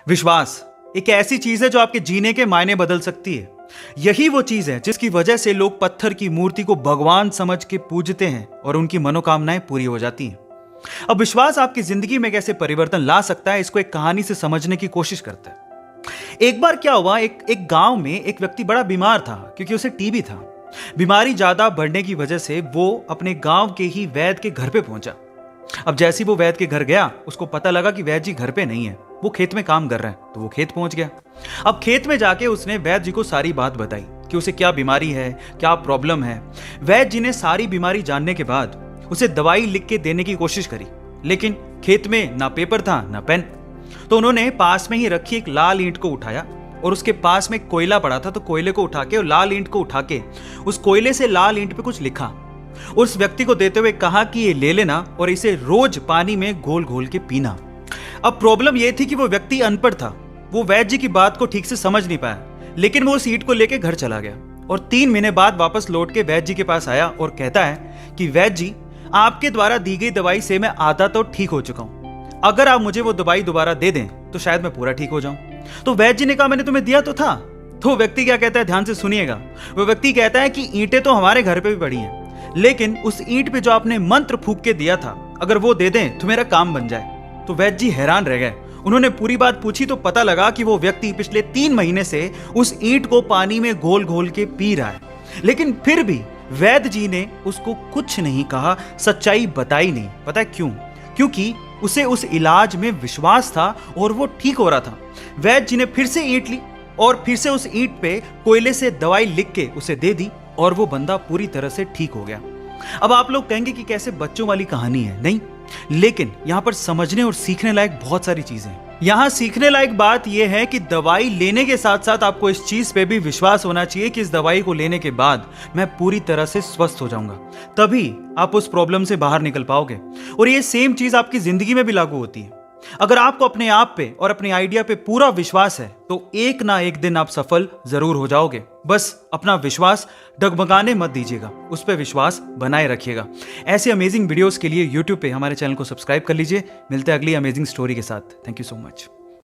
विश्वास एक ऐसी चीज है जो आपके जीने के मायने बदल सकती है। यही वो चीज है जिसकी वजह से लोग पत्थर की मूर्ति को भगवान समझ के पूजते हैं और उनकी मनोकामनाएं पूरी हो जाती हैं। अब विश्वास आपकी जिंदगी में कैसे परिवर्तन ला सकता है, इसको एक कहानी से समझने की कोशिश करते हैं। एक बार क्या हुआ, एक गांव में एक व्यक्ति बड़ा बीमार था क्योंकि उसे टीबी था। बीमारी ज्यादा बढ़ने की वजह से वो अपने गांव के ही वैद्य के घर पे पहुंचा। अब जैसे ही वो वैद्य के घर गया, उसको पता लगा कि वैद्य जी घर पे नहीं है, वो खेत में काम कर रहे हैं। तो वो खेत पहुंच गया। अब खेत में जाके उसने वैद्य जी को सारी बात बताई कि उसे क्या बीमारी है, क्या प्रॉब्लम है। वैद्य जी ने सारी बीमारी जानने के बाद उसे दवाई लिख के देने की कोशिश करी, लेकिन खेत में ना पेपर था ना पेन। तो उन्होंने पास में ही रखी एक लाल ईंट को उठाया और उसके पास में कोयला पड़ा था, तो कोयले को उठा के और लाल ईंट को उठा के उस कोयले से लाल ईंट पे कुछ लिखा। उस व्यक्ति को देते हुए कहा कि ये ले लेना और इसे रोज पानी में घोल घोल के पीना। अब प्रॉब्लम यह थी कि वो व्यक्ति अनपढ़ था, वो वैद्य जी की बात को ठीक से समझ नहीं पाया, लेकिन वो उस ईंट को लेके घर चला गया और 3 महीने बाद वापस लौट के वैद्य जी के पास आया और कहता है कि वैद्य जी, आपके द्वारा दी गई दवाई से मैं आधा तो ठीक हो चुका हूं। अगर आप मुझे वो दवाई दोबारा दे दें तो शायद मैं पूरा ठीक हो जाऊं। तो वैद्य जी ने कहा, मैंने तुम्हें दिया तो था। तो व्यक्ति क्या कहता है, ध्यान से सुनिएगा। वो व्यक्ति कहता है कि ईंटें तो हमारे घर पे भी पड़ी हैं, लेकिन उस ईंट पे जो आपने मंत्र फूंक के दिया था, अगर वो दे दें तो मेरा काम बन जाए। तो वैद्य जी हैरान रह गए। उन्होंने पूरी बात पूछी तो पता लगा कि वो व्यक्ति पिछले 3 महीने से उस ईंट को पानी में घोल घोल के पी रहा है, लेकिन फिर भी वैद्य जी ने उसको कुछ नहीं कहा, सच्चाई बताई नहीं। पता है क्यों? क्योंकि उसे उस इलाज में विश्वास था और वो ठीक हो रहा था। वैद्य जी ने फिर से ईंट ली और फिर से उस ईंट पे कोयले से दवाई लिख के उसे दे दी और वो बंदा पूरी तरह से ठीक हो गया। अब आप लोग कहेंगे कि कैसे बच्चों वाली कहानी है, नहीं, लेकिन यहां पर समझने और सीखने लायक बहुत सारी चीजें हैं। यहां सीखने लायक बात यह है कि दवाई लेने के साथ साथ आपको इस चीज पे भी विश्वास होना चाहिए कि इस दवाई को लेने के बाद मैं पूरी तरह से स्वस्थ हो जाऊंगा, तभी आप उस प्रॉब्लम से बाहर निकल पाओगे। और ये सेम चीज आपकी जिंदगी में भी लागू होती है। अगर आपको अपने आप पे और अपने आइडिया पे पूरा विश्वास है तो एक ना एक दिन आप सफल जरूर हो जाओगे। बस अपना विश्वास डगमगाने मत दीजिएगा, उस पर विश्वास बनाए रखिएगा। ऐसे अमेजिंग वीडियोस के लिए YouTube पे हमारे चैनल को सब्सक्राइब कर लीजिए। मिलते हैं अगली अमेजिंग स्टोरी के साथ। Thank you so much.